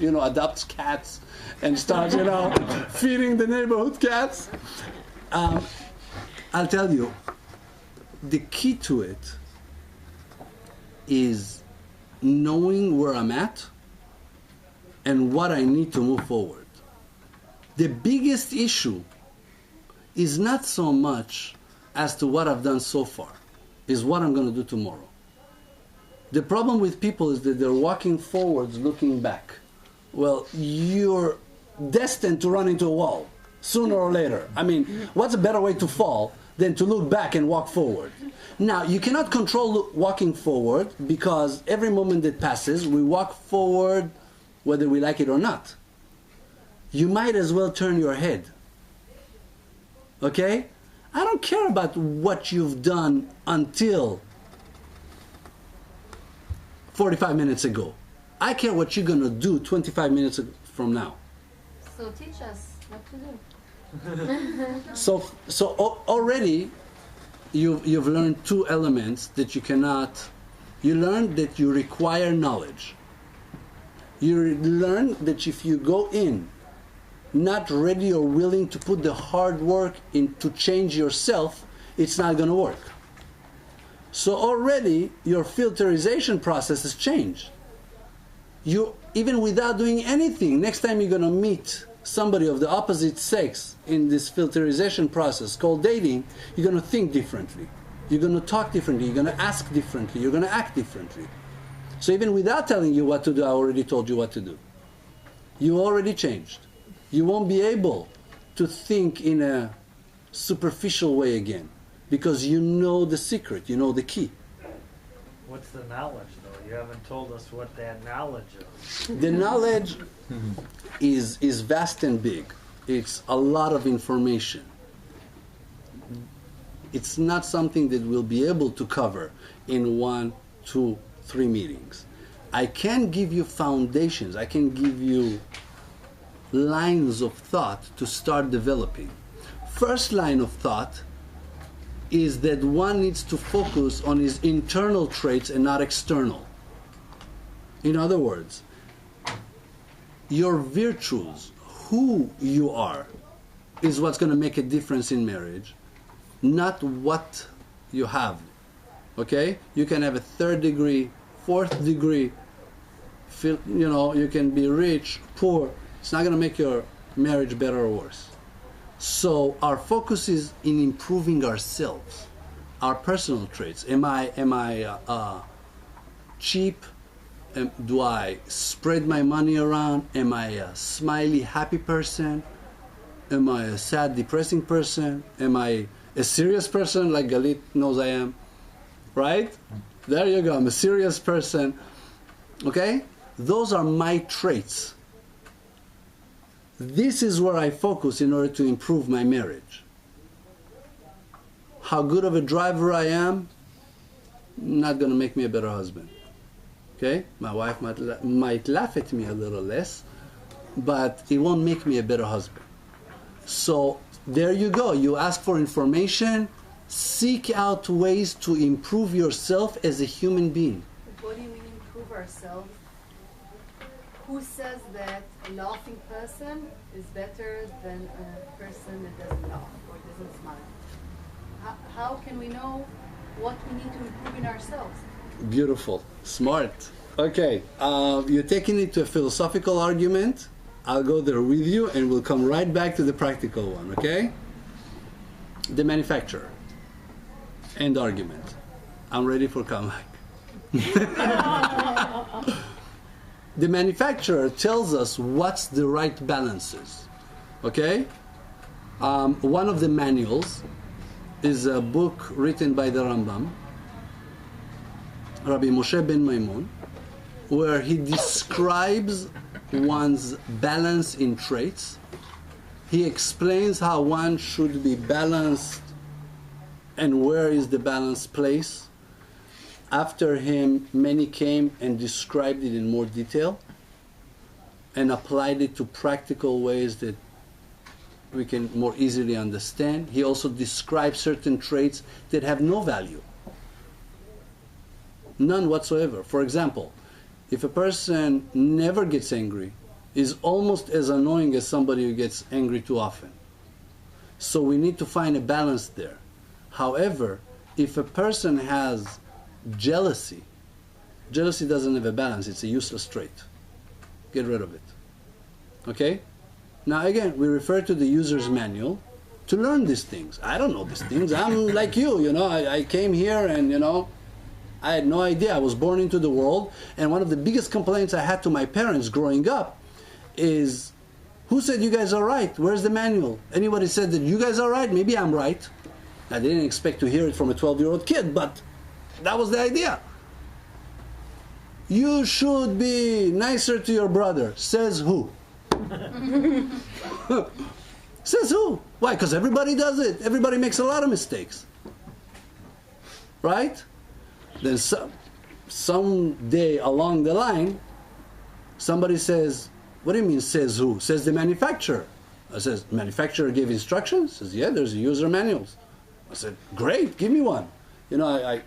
adopts cats and starts, feeding the neighborhood cats. I'll tell you, the key to it is knowing where I'm at and what I need to move forward. The biggest issue is not so much as to what I've done so far, is what I'm going to do tomorrow. The problem with people is that they're walking forwards looking back. Well, you're destined to run into a wall sooner or later. I mean, what's a better way to fall than to look back and walk forward? Now, you cannot control walking forward, because every moment that passes, we walk forward whether we like it or not. You might as well turn your head. Okay? I don't care about what you've done until 45 minutes ago. I care what you're going to do 25 minutes from now. So teach us what to do. So already you've learned two elements that you cannot. You learned that you require knowledge. You learn that if you go in not ready or willing to put the hard work in to change yourself, it's not going to work. So already your filterization process has changed. You, even without doing anything, next time you're going to meet somebody of the opposite sex in this filterization process called dating, you're going to think differently. You're going to talk differently. You're going to ask differently. You're going to act differently. So even without telling you what to do, I already told you what to do. You already changed. You won't be able to think in a superficial way again, because you know the secret, you know the key. What's the knowledge, though? You haven't told us what that knowledge is. The knowledge is vast and big. It's a lot of information. It's not something that we'll be able to cover in 1, 2, 3 meetings. I can give you foundations. I can give you lines of thought to start developing. First line of thought is that one needs to focus on his internal traits and not external. In other words, your virtues, who you are, is what's going to make a difference in marriage, not what you have. Okay? You can have a 3rd degree, 4th degree, you can be rich, poor. It's not going to make your marriage better or worse. So our focus is in improving ourselves, our personal traits. Am I cheap? Do I spread my money around? Am I a smiley, happy person? Am I a sad, depressing person? Am I a serious person like Galit knows I am? Right? There you go. I'm a serious person. Okay? Those are my traits. This is where I focus in order to improve my marriage. How good of a driver I am, not going to make me a better husband. Okay? My wife might laugh at me a little less, but it won't make me a better husband. So there you go. You ask for information, seek out ways to improve yourself as a human being. What do you mean improve ourselves? Who says that a laughing person is better than a person that doesn't laugh or doesn't smile? How can we know what we need to improve in ourselves? Beautiful. Smart. Okay. You're taking it to a philosophical argument. I'll go there with you and we'll come right back to the practical one, okay? The manufacturer. End argument. I'm ready for comeback. The manufacturer tells us what's the right balances, okay? One of the manuals is a book written by the Rambam, Rabbi Moshe ben Maimon, where he describes one's balance in traits. He explains how one should be balanced and where is the balance place. After him, many came and described it in more detail and applied it to practical ways that we can more easily understand. He also describes certain traits that have no value. None whatsoever. For example, if a person never gets angry, is almost as annoying as somebody who gets angry too often. So we need to find a balance there. However, if a person has jealousy, jealousy doesn't have a balance, it's a useless trait. Get rid of it. Okay? Now again, we refer to the user's manual to learn these things. I don't know these things. I'm like you know, I came here and, you know, I had no idea. I was born into the world, and one of the biggest complaints I had to my parents growing up is, who said you guys are right? Where's the manual? Anybody said that you guys are right? Maybe I'm right. I didn't expect to hear it from a 12-year-old kid, but that was the idea. You should be nicer to your brother. Says who? Says who? Why? Because everybody does it. Everybody makes a lot of mistakes. Right? Then some day along the line, somebody says, what do you mean says who? Says the manufacturer. I says, manufacturer gave instructions? Says, yeah, there's user manuals. I said, great, give me one. You know, I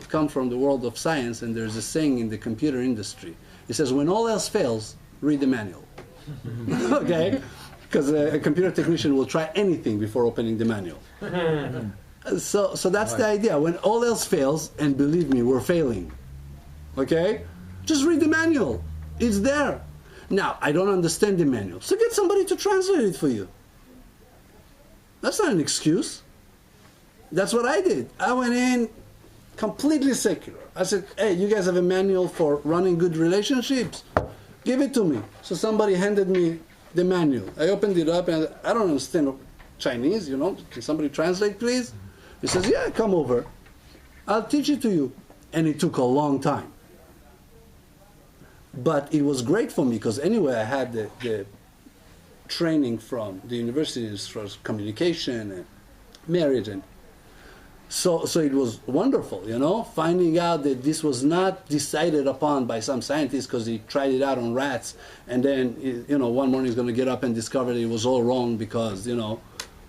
come from the world of science, and there's a saying in the computer industry. It says, when all else fails, read the manual. Okay? Because a computer technician will try anything before opening the manual. So that's the idea. When all else fails, and believe me, we're failing. Okay? Just read the manual. It's there. Now, I don't understand the manual, so get somebody to translate it for you. That's not an excuse. That's what I did. I went in completely secular. I said, hey, you guys have a manual for running good relationships? Give it to me. So somebody handed me the manual. I opened it up, and I don't understand Chinese, you know. Can somebody translate, please? He says, yeah, come over. I'll teach it to you. And it took a long time. But it was great for me, because anyway, I had the training from the universities for communication and marriage, and so it was wonderful, you know, finding out that this was not decided upon by some scientist because he tried it out on rats, and then, you know, one morning he's going to get up and discover that it was all wrong because, you know,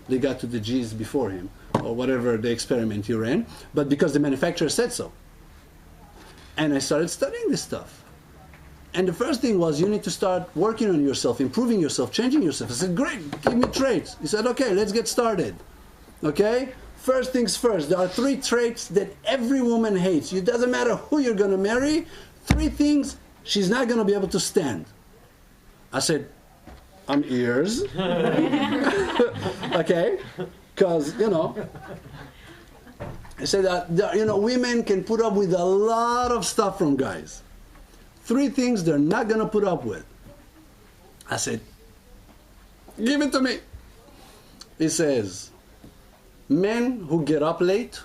they got to the G's before him, or whatever the experiment he ran, but because the manufacturer said so. And I started studying this stuff. And the first thing was, you need to start working on yourself, improving yourself, changing yourself. I said, great, give me traits. He said, okay, let's get started. Okay? First things first, there are 3 traits that every woman hates. It doesn't matter who you're going to marry. 3 things she's not going to be able to stand. I said, I'm ears. Okay? Because, you know, I said that, you know, women can put up with a lot of stuff from guys. 3 things they're not going to put up with. I said, give it to me. He says, men who get up late,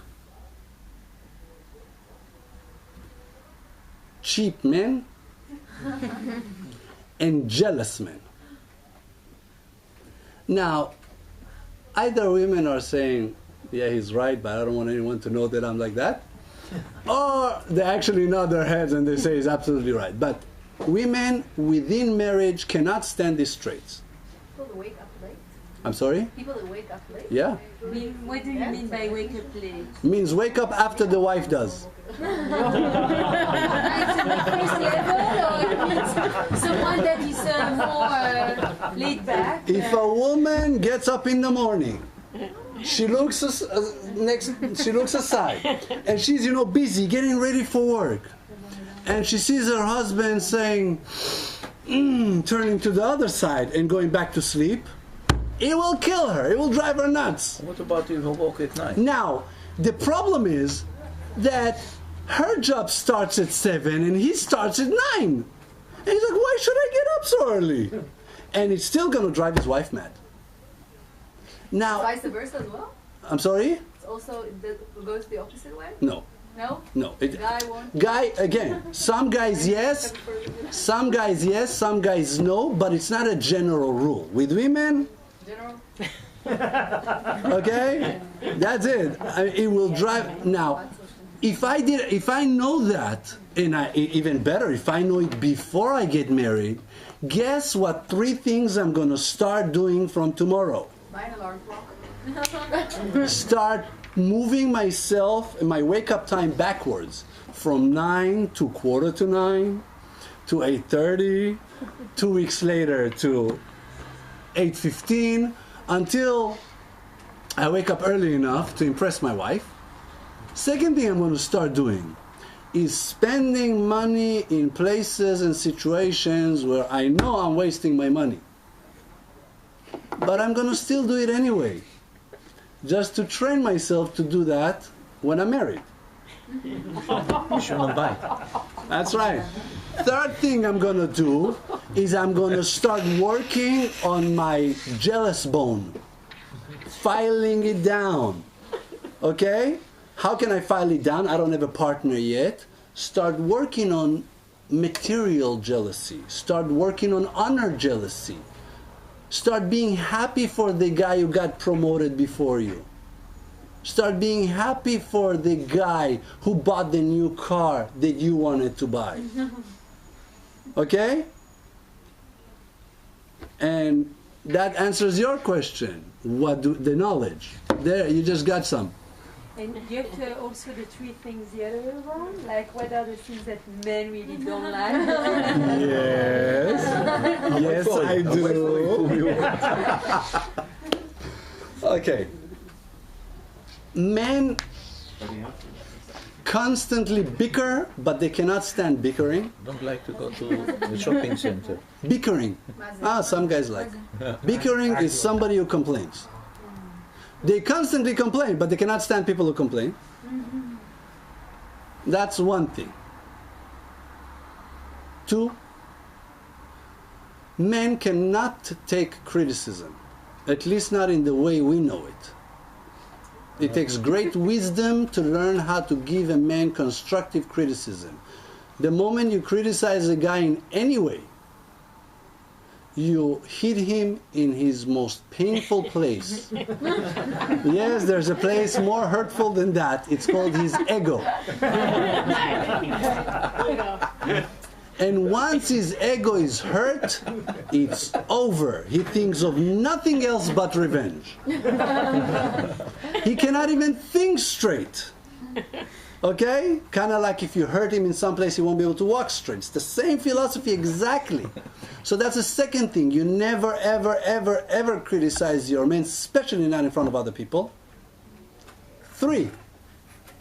cheap men, and jealous men. Now, either women are saying, yeah, he's right, but I don't want anyone to know that I'm like that. Or they actually nod their heads and they say he's absolutely right. But women within marriage cannot stand these traits. People that wake up late? I'm sorry? People that wake up late? Yeah. What do you mean by wake up late? Means wake up after the wife does. It's on the first level, or it means someone that is more laid back? If a woman gets up in the morning, she looks she looks aside, and she's, you know, busy getting ready for work, and she sees her husband saying, turning to the other side and going back to sleep, it will kill her. It will drive her nuts. What about if you walk at night? Now, the problem is that her job starts at 7 and he starts at 9. And he's like, why should I get up so early? And it's still going to drive his wife mad. Now, Vice versa as well? I'm sorry? It's also, it goes the opposite way? No. No? No. Guy won't? Guy, again, some guys yes, some guys no, but it's not a general rule. With women, General? okay, that's it. It will drive. Now, if I know that, and even better, if I know it before I get married, guess what 3 things I'm going to start doing from tomorrow? Buy an alarm clock. Start moving myself and my wake-up time backwards from 9 to 8:45 to 8:30 2 weeks later to 8:15 until I wake up early enough to impress my wife. Second thing I'm going to start doing is spending money in places and situations where I know I'm wasting my money. But I'm going to still do it anyway, just to train myself to do that when I'm married. You should not buy. That's right. Third thing I'm going to do is I'm going to start working on my jealous bone, filing it down. Okay? How can I file it down? I don't have a partner yet. Start working on material jealousy. Start working on honor jealousy. Start being happy for the guy who got promoted before you. Start being happy for the guy who bought the new car that you wanted to buy. Okay? And that answers your question. The knowledge. There, you just got some. And you have to also the three things the other way around, like what are the things that men really don't like? Yes. Yes, I do. Okay. Men constantly bicker, but they cannot stand bickering. Don't like to go to the shopping center. Bickering. Some guys like. Bickering is somebody who complains. They constantly complain, but they cannot stand people who complain. That's one thing. 2, men cannot take criticism, at least not in the way we know it. It takes great wisdom to learn how to give a man constructive criticism. The moment you criticize a guy in any way, you hit him in his most painful place. Yes, there's a place more hurtful than that. It's called his ego. And once his ego is hurt, it's over. He thinks of nothing else but revenge. He cannot even think straight. Okay? Kind of like if you hurt him in some place, he won't be able to walk straight. It's the same philosophy exactly. So that's the second thing. You never, ever, ever, ever criticize your men, especially not in front of other people. 3,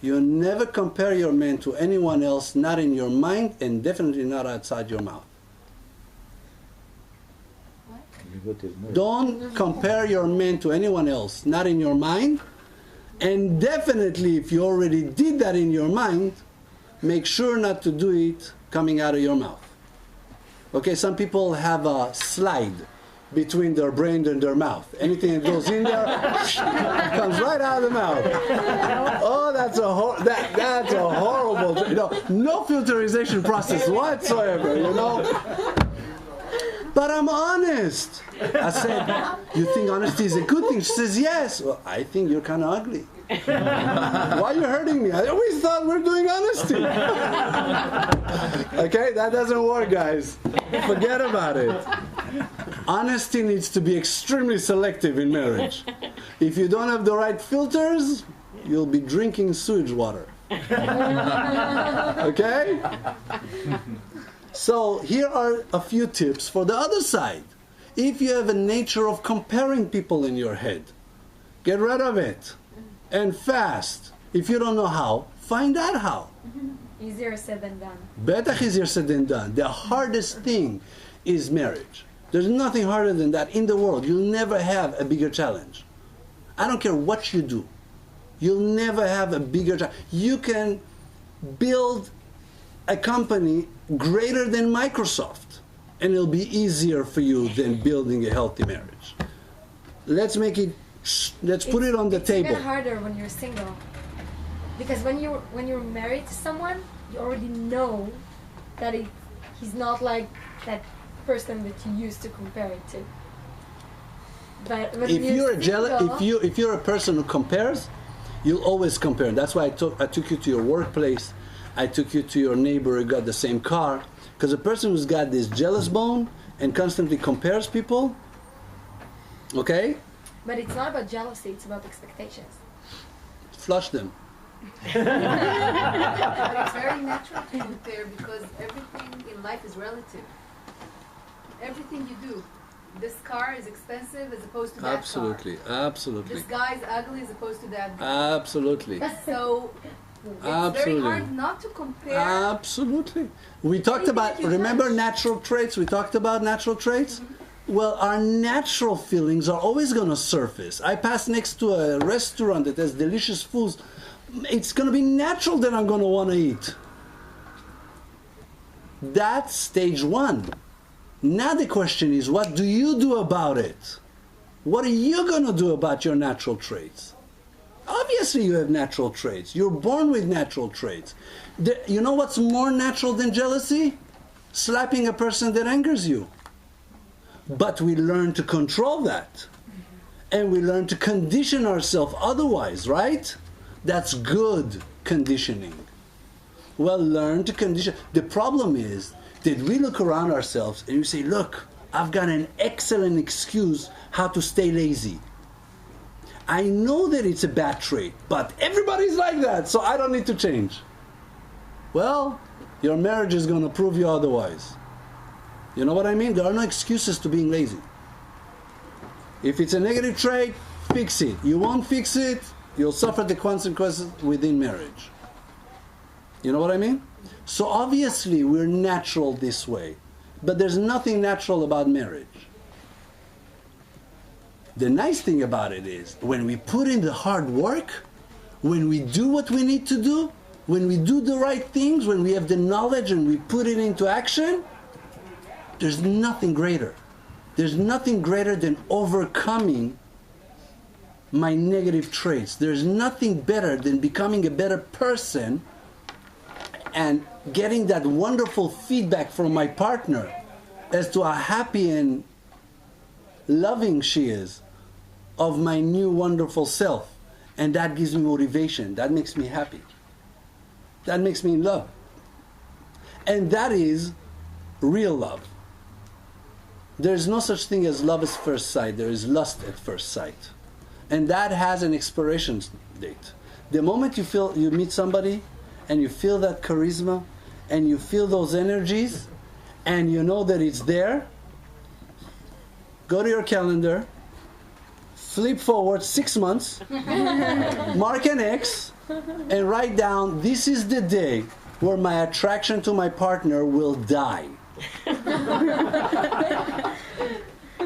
you never compare your men to anyone else, not in your mind and definitely not outside your mouth. Don't compare your men to anyone else, not in your mind. And definitely, if you already did that in your mind, make sure not to do it coming out of your mouth. Okay, some people have a slide between their brain and their mouth. Anything that goes in there comes right out of the mouth. Oh, that's a horrible, no filterization process whatsoever, But I'm honest. I said, you think honesty is a good thing? She says, yes. Well, I think you're kind of ugly. Why are you hurting me? I always thought we're doing honesty. Okay, that doesn't work, guys. Forget about it. Honesty needs to be extremely selective in marriage. If you don't have the right filters, you'll be drinking sewage water. Okay? So here are a few tips for the other side. If you have a nature of comparing people in your head, get rid of it. And fast. If you don't know how, find out how. Easier said than done. Better easier said than done. The hardest thing is marriage. There's nothing harder than that in the world. You'll never have a bigger challenge. I don't care what you do. You'll never have a bigger challenge. You can build a company greater than Microsoft, and it'll be easier for you than building a healthy marriage. Let's put it on the table. It's even harder when you're single, because when you're married to someone, you already know that he's not like that person that you used to compare it to. But when if you're a person who compares, you'll always compare. That's why I took you to your workplace. I took you to your neighbor who got the same car. Because a person who's got this jealous bone and constantly compares people, okay? But it's not about jealousy, it's about expectations. Flush them. But it's very natural to compare because everything in life is relative. everything you do. This car is expensive as opposed to that Absolutely, car. absolutely, This guy is ugly as opposed to that guy. absolutely, So it's very absolutely. hard not to compare. Absolutely. We talked about, Anything that you remember touch. natural traits? We talked about natural traits? Well, our natural feelings are always going to surface. I pass next to a restaurant that has delicious foods. It's going to be natural that I'm going to want to eat. That's stage one. Now the question is, what do you do about it? What are you going to do about your natural traits? Obviously you have natural traits. You're born with natural traits. You know what's more natural than jealousy? Slapping a person that angers you. But we learn to control that. And we learn to condition ourselves otherwise, right? That's good conditioning. Well, learn to condition. The problem is that we look around ourselves and we say, look, I've got an excellent excuse how to stay lazy. I know that it's a bad trait, but everybody's like that, so I don't need to change. Well, your marriage is going to prove you otherwise. You know what I mean? There are no excuses to being lazy. If it's a negative trait, fix it. You won't fix it, you'll suffer the consequences within marriage. You know what I mean? So obviously we're natural this way, but there's nothing natural about marriage. The nice thing about it is, when we put in the hard work, when we do what we need to do, when we do the right things, when we have the knowledge and we put it into action, there's nothing greater. There's nothing greater than overcoming my negative traits. There's nothing better than becoming a better person and getting that wonderful feedback from my partner as to how happy and loving she is of my new wonderful self. And that gives me motivation. That makes me happy. That makes me in love. And that is real love. There's no such thing as love at first sight. There is lust at first sight. And that has an expiration date. The moment you meet somebody and you feel that charisma and you feel those energies and you know that it's there, go to your calendar, flip forward 6 months, mark an X, and write down, this is the day where my attraction to my partner will die.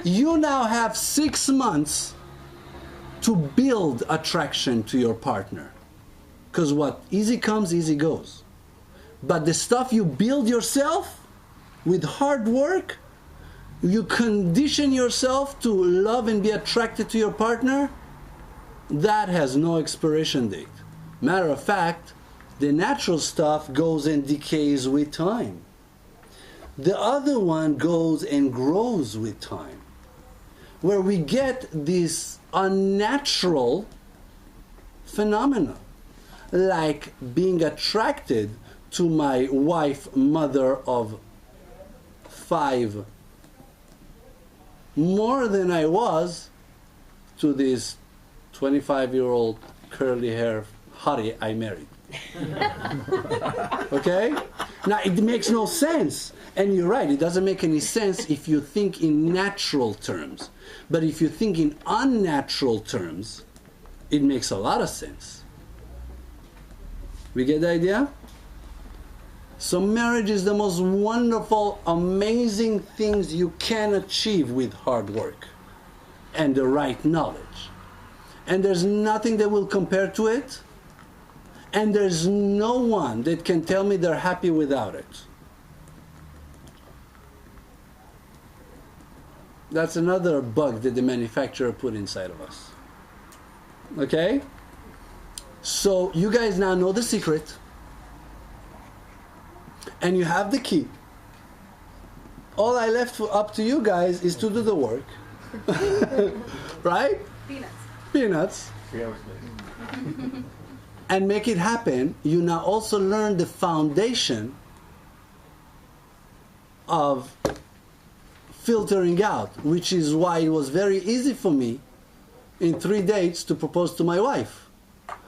You now have 6 months to build attraction to your partner. Because what easy comes, easy goes. But the stuff you build yourself with hard work, you condition yourself to love and be attracted to your partner, that has no expiration date. Matter of fact, the natural stuff goes and decays with time. The other one goes and grows with time. Where we get this unnatural phenomena, like being attracted to my wife, mother of 5, more than I was to this 25-year-old curly hair hottie I married. Okay? Now it makes no sense. And you're right, it doesn't make any sense if you think in natural terms. But if you think in unnatural terms, it makes a lot of sense. We get the idea? So marriage is the most wonderful, amazing things you can achieve with hard work and the right knowledge. And there's nothing that will compare to it. And there's no one that can tell me they're happy without it. That's another bug that the manufacturer put inside of us. Okay? So you guys now know the secret. And you have the key. All I left up to you guys is to do the work. Right? Peanuts. Peanuts. And make it happen. You now also learn the foundation of filtering out, which is why it was very easy for me in 3 dates to propose to my wife.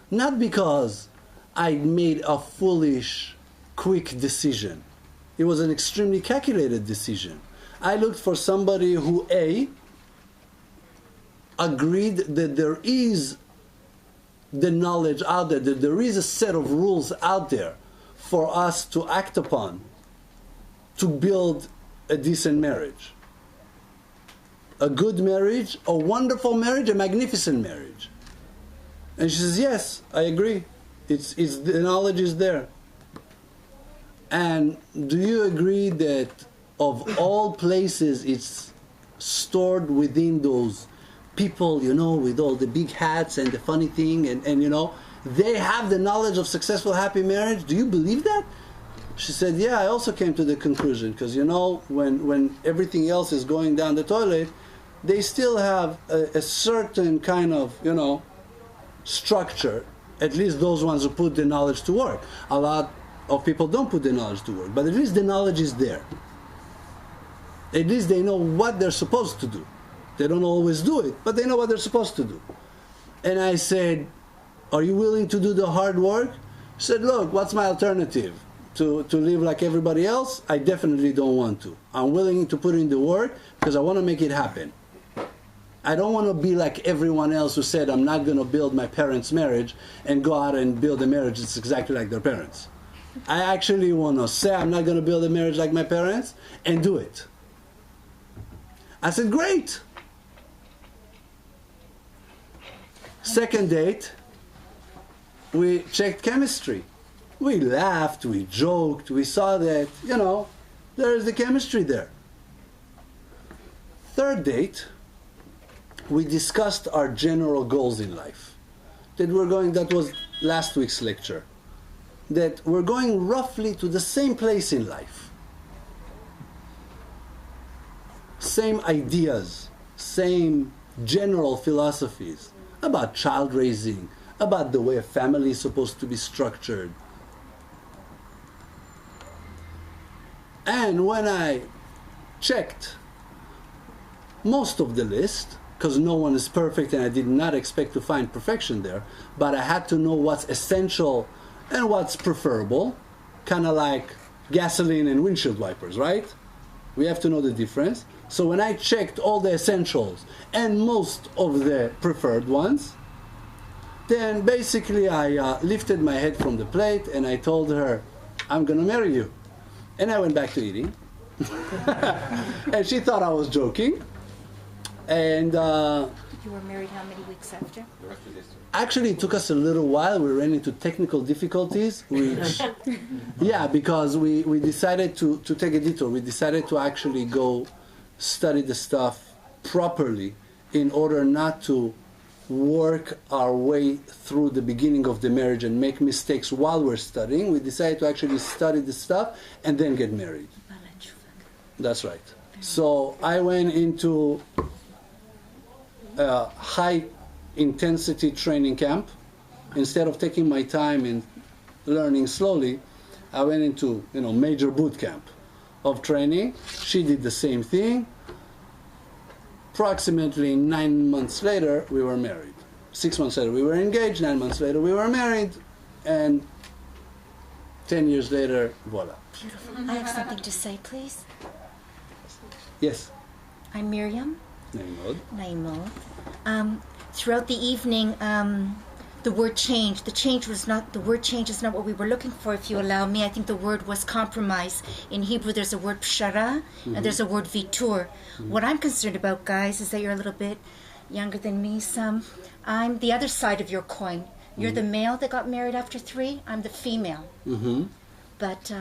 Not because I made a foolish, quick decision. It was an extremely calculated decision. I looked for somebody who A, agreed that there is the knowledge out there, that there is a set of rules out there for us to act upon to build a decent marriage. A good marriage, a wonderful marriage, a magnificent marriage. And she says, yes, I agree. It's the knowledge is there. And do you agree that of all places it's stored within those people, you know, with all the big hats and the funny thing, and you know, they have the knowledge of successful, happy marriage? Do you believe that? She said, yeah, I also came to the conclusion, because you know, when everything else is going down the toilet, they still have a certain kind of, you know, structure, at least those ones who put the knowledge to work. A lot of people don't put the knowledge to work, but at least the knowledge is there. At least they know what they're supposed to do. They don't always do it, but they know what they're supposed to do. And I said, are you willing to do the hard work? She said, look, what's my alternative? To live like everybody else? I definitely don't want to. I'm willing to put in the work because I want to make it happen. I don't want to be like everyone else who said, I'm not going to build my parents' marriage and go out and build a marriage that's exactly like their parents. I actually want to say, I'm not going to build a marriage like my parents and do it. I said, great. Second date, we checked chemistry. We laughed, we joked, we saw that, you know, there's the chemistry there. Third date, we discussed our general goals in life. That was last week's lecture. That we're going roughly to the same place in life. Same ideas, same general philosophies about child raising, about the way a family is supposed to be structured. And when I checked most of the list, because no one is perfect and I did not expect to find perfection there, but I had to know what's essential and what's preferable, kind of like gasoline and windshield wipers, right? We have to know the difference. So when I checked all the essentials and most of the preferred ones, then basically I lifted my head from the plate and I told her, I'm going to marry you. And I went back to eating. And she thought I was joking. And you were married how many weeks after? actually it took us a little while. We ran into technical difficulties, which, yeah, because we decided to take a detour. We decided to actually go study the stuff properly in order not to work our way through the beginning of the marriage and make mistakes while we're studying. We decided to actually study the stuff and then get married. That's right. So I went into a high intensity training camp. Instead of taking my time and learning slowly, I went into, major boot camp of training. She did the same thing. Approximately 9 months later, we were married. 6 months later, we were engaged. 9 months later, we were married. And 10 years later, voila. Beautiful. I have something to say, please. Yes. I'm Miriam. Naimod. Naimod. Throughout the evening, the word change. The word change is not what we were looking for, if you allow me. I think the word was compromise. In Hebrew, there's a word pshara, and there's a word vitur. What I'm concerned about, guys, is that you're a little bit younger than me, some. I'm the other side of your coin. You're the male that got married after 3. I'm the female. But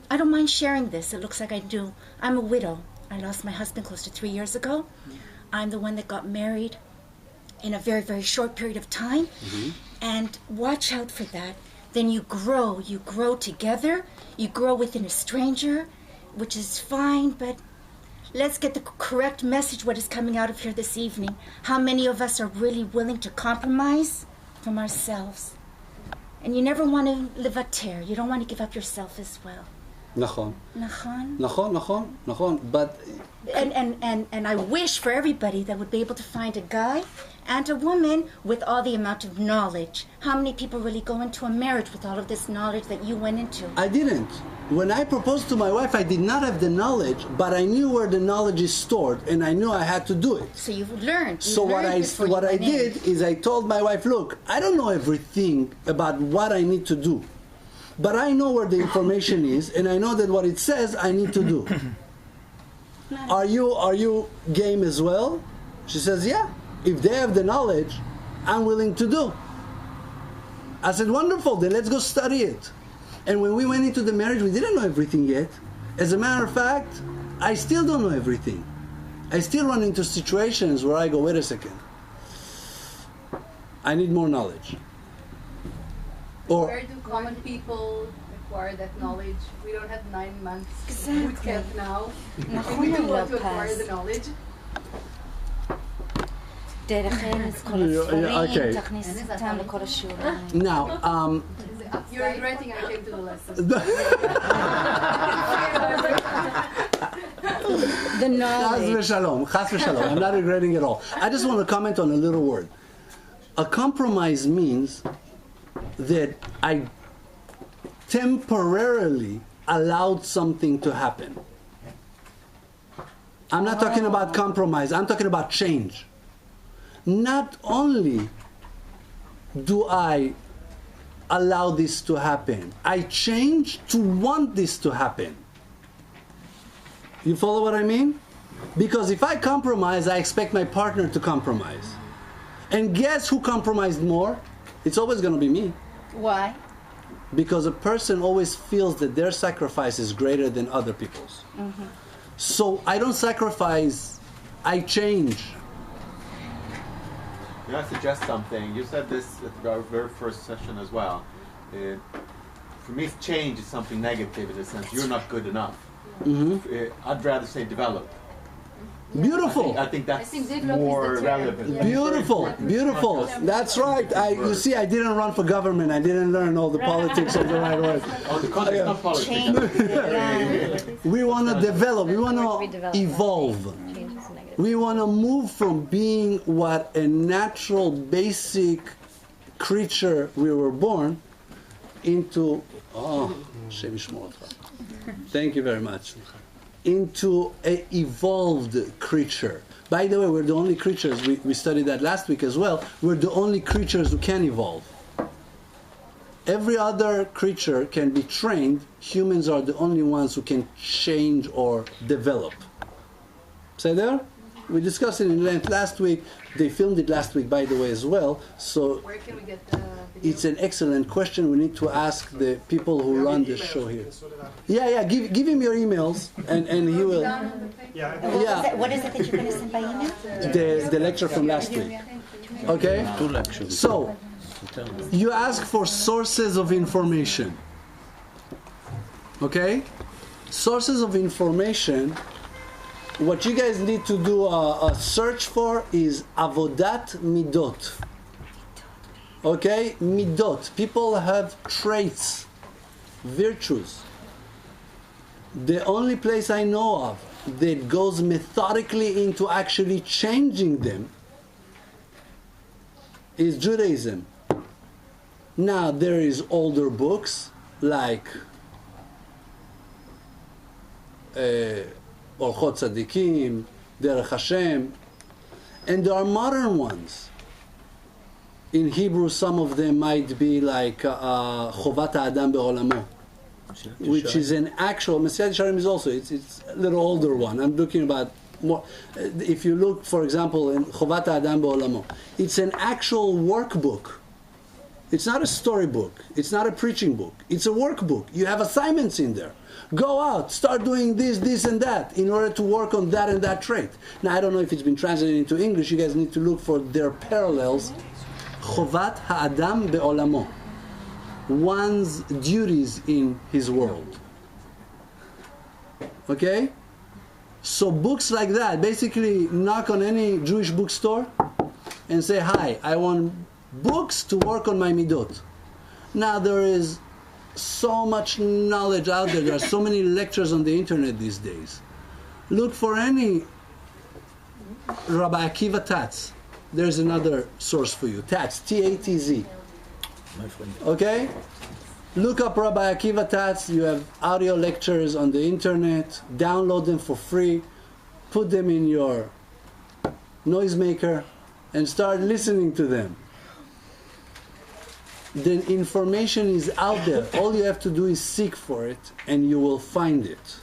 I don't mind sharing this. It looks like I do. I'm a widow. I lost my husband close to 3 years ago. I'm the one that got married in a very, very short period of time. And watch out for that. Then you grow together. You grow within a stranger, which is fine, but let's get the correct message, what is coming out of here this evening. How many of us are really willing to compromise from ourselves? And you never want to levater. You don't want to give up yourself as well. Nachon. Nachon? Nachon. But... And I wish for everybody that would be able to find a guy and a woman with all the amount of knowledge. How many people really go into a marriage with all of this knowledge that you went into? I didn't. When I proposed to my wife, I did not have the knowledge, but I knew where the knowledge is stored, and I knew I had to do it. So you've learned. So what I did is I told my wife, look, I don't know everything about what I need to do, but I know where the information is, and I know that what it says I need to do. Are you game as well? She says, yeah. If they have the knowledge, I'm willing to do. I said, wonderful, then let's go study it. And when we went into the marriage, we didn't know everything yet. As a matter of fact, I still don't know everything. I still run into situations where I go, wait a second, I need more knowledge. Or Where do common people acquire that knowledge? We don't have 9 months boot camp now. And we do want to acquire the knowledge. דרך ארץ, כל הספרים, תכניס אותם לכל השיעורים. now, You're regretting I came to the lesson. The knowledge. Chas v'shalom. I'm not regretting at all. I just want to comment on a little word. A compromise means that I temporarily allowed something to happen. I'm not talking about compromise. I'm talking about change. Not only do I allow this to happen, I change to want this to happen. You follow what I mean? Because if I compromise, I expect my partner to compromise. And guess who compromised more? It's always going to be me. Why? Because a person always feels that their sacrifice is greater than other people's. Mm-hmm. So I don't sacrifice, I change. May I suggest something? You said this at our very first session as well. For me, change is something negative in the sense you're not good enough. I'd rather say develop. Beautiful. I think that's develop more is the term. relevant. Yeah. Beautiful, beautiful. That's right. You see, I didn't run for government. I didn't learn all the politics of the right word. On the contrary, it's not politics. Change. We want to develop. We want to evolve. We want to move from being what a natural, basic creature we were born into. Oh, Hashem yishmor otcha. Thank you very much. Into an evolved creature. By the way, we're the only creatures, we studied that last week as well, we're the only creatures who can evolve. Every other creature can be trained. Humans are the only ones who can change or develop. Say there? We discussed it in length last week. They filmed it last week, by the way, as well. So Where can we get the video? it's an excellent question. We need to ask the people who run this show here. Yeah, give him your emails, and he will. Yeah, What is it that you're going to send by email? the lecture from last week. Okay? 2 lectures. So, you ask for sources of information. Okay? Sources of information. What you guys need to do a search for is avodat midot. Okay? Midot. People have traits, virtues. The only place I know of that goes methodically into actually changing them is Judaism. Now, there is older books like Orchot Tzadikim, Derech Hashem, and there are modern ones. In Hebrew, some of them might be like Chovat Ha'adam Be'olamo, which is an actual, Mesilat Yesharim is also, it's a little older one. I'm looking about more, if you look, for example, in Chovat Ha'adam Be'olamo, it's an actual workbook. It's not a storybook. It's not a preaching book. It's a workbook. You have assignments in there. Go out, start doing this, this, and that in order to work on that and that trait. Now, I don't know if it's been translated into English. You guys need to look for their parallels. Chovat ha'adam be'olamo. One's duties in his world. Okay? So books like that, basically knock on any Jewish bookstore and say, hi, I want books to work on my midot. Now there is so much knowledge out there. There are so many lectures on the internet these days. Look for any Rabbi Akiva Tatz. There's another source for you. Tatz, T-A-T-Z. My friend. Okay? Look up Rabbi Akiva Tatz. You have audio lectures on the internet. Download them for free. Put them in your noisemaker and start listening to them. The information is out there. All you have to do is seek for it and you will find it.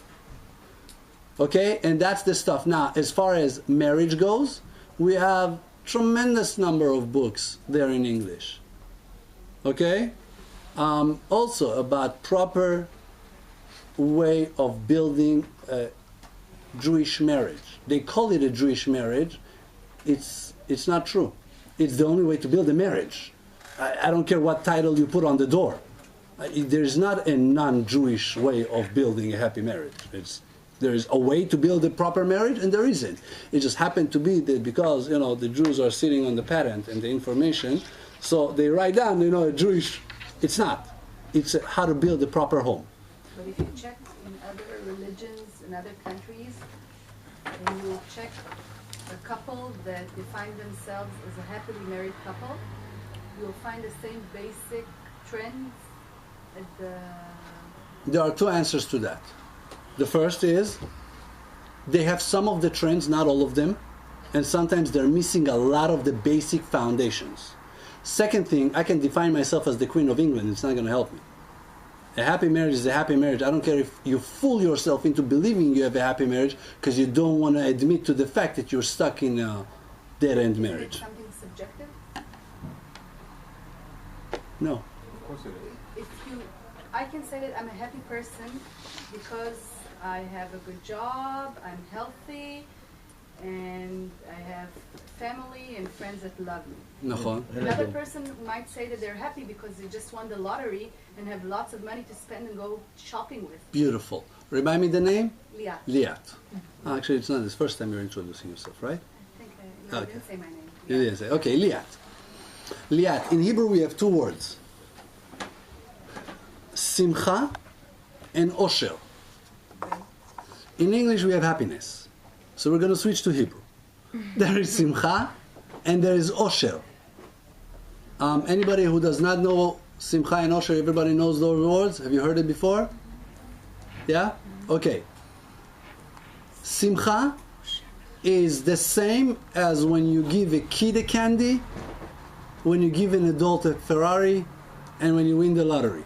Okay? And that's the stuff. Now, as far as marriage goes, we have tremendous number of books there in English. Okay? Also about proper way of building a Jewish marriage. They call it a Jewish marriage. It's not true. It's the only way to build a marriage. I don't care what title you put on the door. There's not a non-Jewish way of building a happy marriage. There's a way to build a proper marriage, and there isn't. It just happened to be that because the Jews are sitting on the patent and the information, so they write down a Jewish. It's not. It's how to build a proper home. But if you check in other religions, in other countries, and you check a couple that define themselves as a happily married couple, you'll find the same basic trends at the... There are two answers to that. The first is they have some of the trends, not all of them, and sometimes they're missing a lot of the basic foundations. Second thing, I can define myself as the Queen of England. It's not going to help me. A happy marriage is a happy marriage. I don't care if you fool yourself into believing you have a happy marriage because you don't want to admit to the fact that you're stuck in a dead-end marriage. Is it something subjective? No. Of course it is. I can say that I'm a happy person because I have a good job, I'm healthy, and I have family and friends that love me. Nachon. Another person might say that they're happy because they just won the lottery and have lots of money to spend and go shopping with. Beautiful. Remind me the name? Liat. Liat. Actually, it's not the first time you're introducing yourself, right? I think I Okay. didn't say my name. You didn't say. Okay, Liat. Liat. In Hebrew, we have two words. Simcha and Osher. In English, we have happiness. So we're going to switch to Hebrew. There is Simcha and there is Osher. Anybody who does not know Simcha and Osher, everybody knows those words? Have you heard it before? Yeah? Okay. Simcha is the same as when you give a kid a candy, when you give an adult a Ferrari, and when you win the lottery.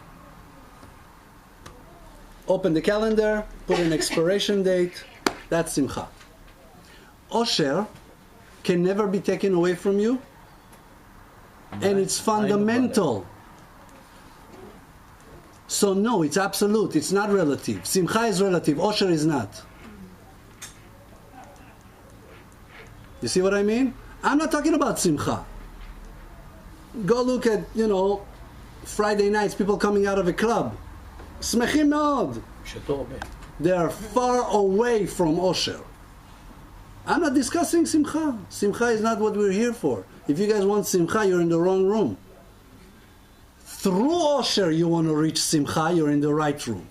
Open the calendar, put an expiration date, that's Simcha. Osher can never be taken away from you, and it's fundamental. So no, it's absolute, it's not relative. Simcha is relative, Osher is not. You see what I mean? I'm not talking about Simcha. Go look at, Friday nights, people coming out of a club. Smechim מאוד. They are far away from Osher. I'm not discussing Simcha. Simcha is not what we're here for. If you guys want Simcha, you're in the wrong room. Through Osher, you want to reach Simcha, you're in the right room.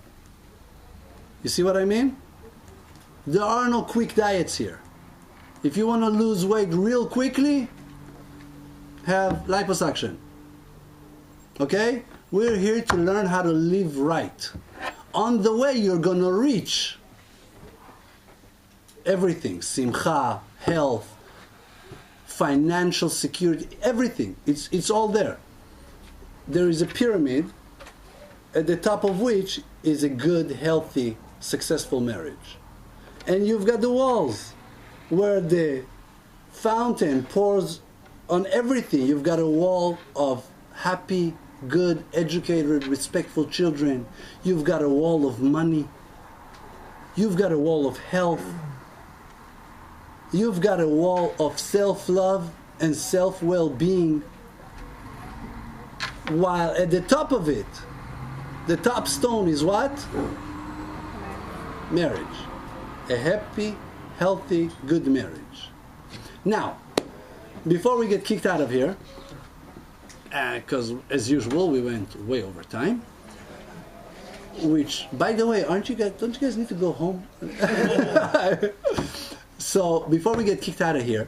You see what I mean? There are no quick diets here. If you want to lose weight real quickly, have liposuction. Okay? We're here to learn how to live right. On the way, you're going to reach everything. Simcha, health, financial security, everything. It's all there. There is a pyramid at the top of which is a good, healthy, successful marriage. And you've got the walls where the fountain pours on everything. You've got a wall of happy, good, educated, respectful children. You've got a wall of money. You've got a wall of health. You've got a wall of self-love and self-well-being. While at the top of it, the top stone is what? Marriage. A happy, healthy, good marriage. Now, before we get kicked out of here, because as usual we went way over time, which, by the way, don't you guys need to go home? So before we get kicked out of here,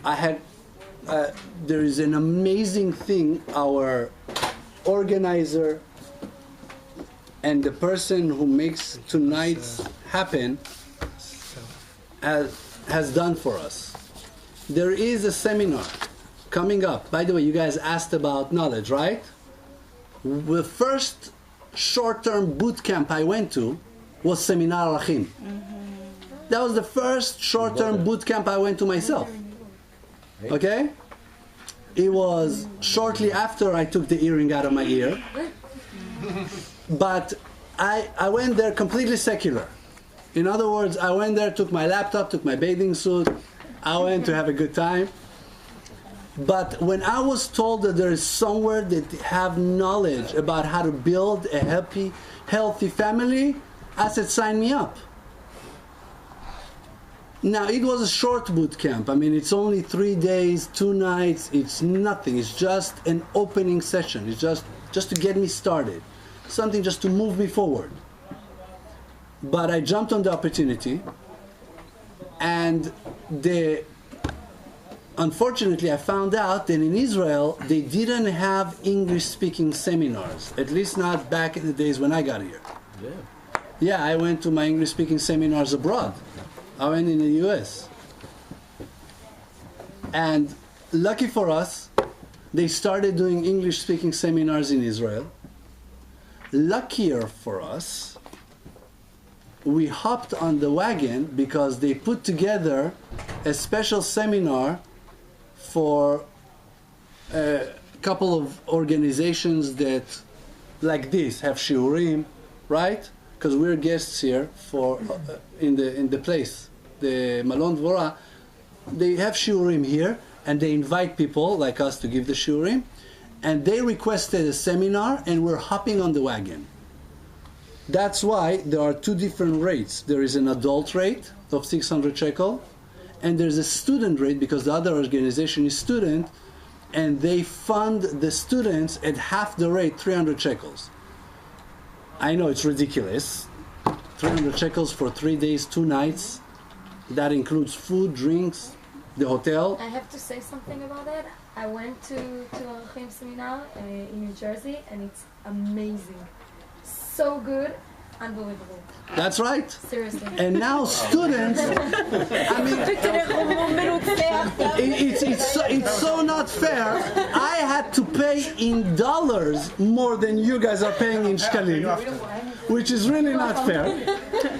there is an amazing thing our organizer and the person who makes tonight's happen has done for us. There is a seminar coming up. By the way, you guys asked about knowledge, right? The first short-term boot camp I went to was Seminar Lachim. That was the first short-term boot camp I went to myself. Okay? It was shortly after I took the earring out of my ear. But I went there completely secular. In other words, I went there, took my laptop, took my bathing suit. I went to have a good time. But when I was told that there is somewhere that have knowledge about how to build a healthy family, I said, sign me up. Now, it was a short boot camp. I mean, it's only 3 days, 2 nights. It's nothing. It's just an opening session. It's just to get me started. Something just to move me forward. But I jumped on the opportunity, and unfortunately, I found out that in Israel, they didn't have English-speaking seminars, at least not back in the days when I got here. Yeah, I went to my English-speaking seminars abroad. I went in the US. And lucky for us, they started doing English-speaking seminars in Israel. Luckier for us, we hopped on the wagon because they put together a special seminar for a couple of organizations that, like this, have shiurim, right? Because we're guests here for in the place, the Malon Dvorah. They have shiurim here, and they invite people like us to give the shiurim, and they requested a seminar, and we're hopping on the wagon. That's why there are 2 different rates. There is an adult rate of 600 shekel, and there's a student rate because the other organization is student, and they fund the students at half the rate, 300 shekels. I know it's ridiculous. 300 shekels for 3 days, 2 nights. That includes food, drinks, the hotel. I have to say something about that. I went to Laghai seminar in New Jersey, and it's amazing. So good, unbelievable. That's right. Seriously. And now students, I mean, it's so not fair. I had to pay in dollars more than you guys are paying in shekalim, which is really not fair.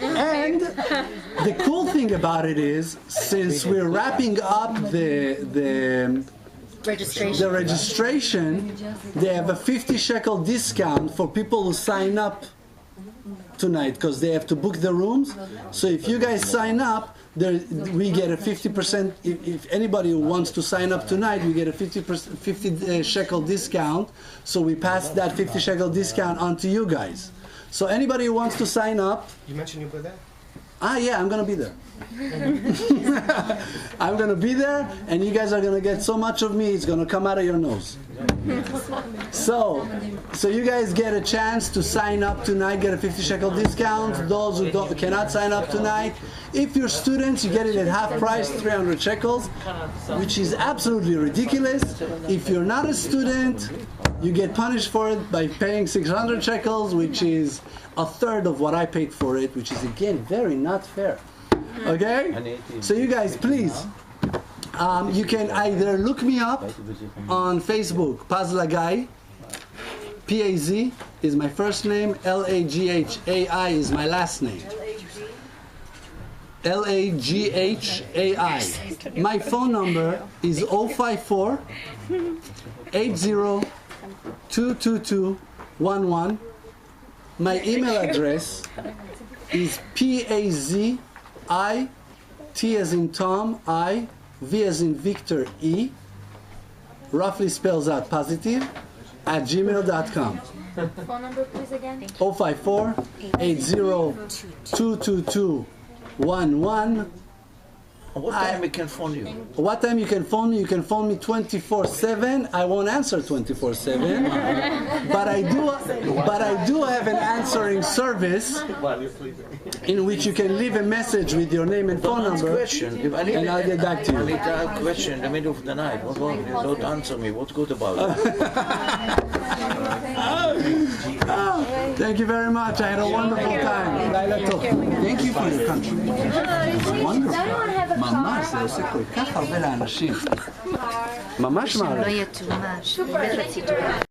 And the cool thing about it is, since we're wrapping up the registration, they have a 50 shekel discount for people who sign up tonight because they have to book the rooms. So if you guys sign up, we get a 50%. If anybody who wants to sign up tonight, we get a 50 shekel discount. So we pass that 50 shekel discount on to you guys. So anybody who wants to sign up. You mentioned you were there? Yeah, I'm going to be there. I'm going to be there, and you guys are going to get so much of me, it's going to come out of your nose. So you guys get a chance to sign up tonight, get a 50 shekel discount. Those who cannot sign up tonight, if you're students, you get it at half price, 300 shekels, which is absolutely ridiculous. If you're not a student, you get punished for it by paying 600 shekels, which is a third of what I paid for it, which is again very not fair. Okay? So you guys, please, you can either look me up on Facebook, Paz Laghai, P-A-Z is my first name, L-A-G-H-A-I is my last name. L-A-G-H-A-I. My phone number is 054 80 22211. My email address is PAZI, T as in Tom, I, V as in Victor, E, roughly spells out positive, at gmail.com. Phone number, please, again. 054 80 22211. What time we can phone you? What time you can phone me? You can phone me 24/7. I won't answer 24/7, but I do have an answering service. While you're sleeping. in which you can leave a message with your name and phone Don't ask number, question. If I need, and I'll get back to I need you. to ask a question in the middle of the night. What wrong? You don't answer me. What's good about it? Thank you very much. I had a wonderful time. Thank you for your contribution. Wonderful. ממש, זה עושה כל כך הרבה לאנשים. ממש מעריך. לא יהיה too much.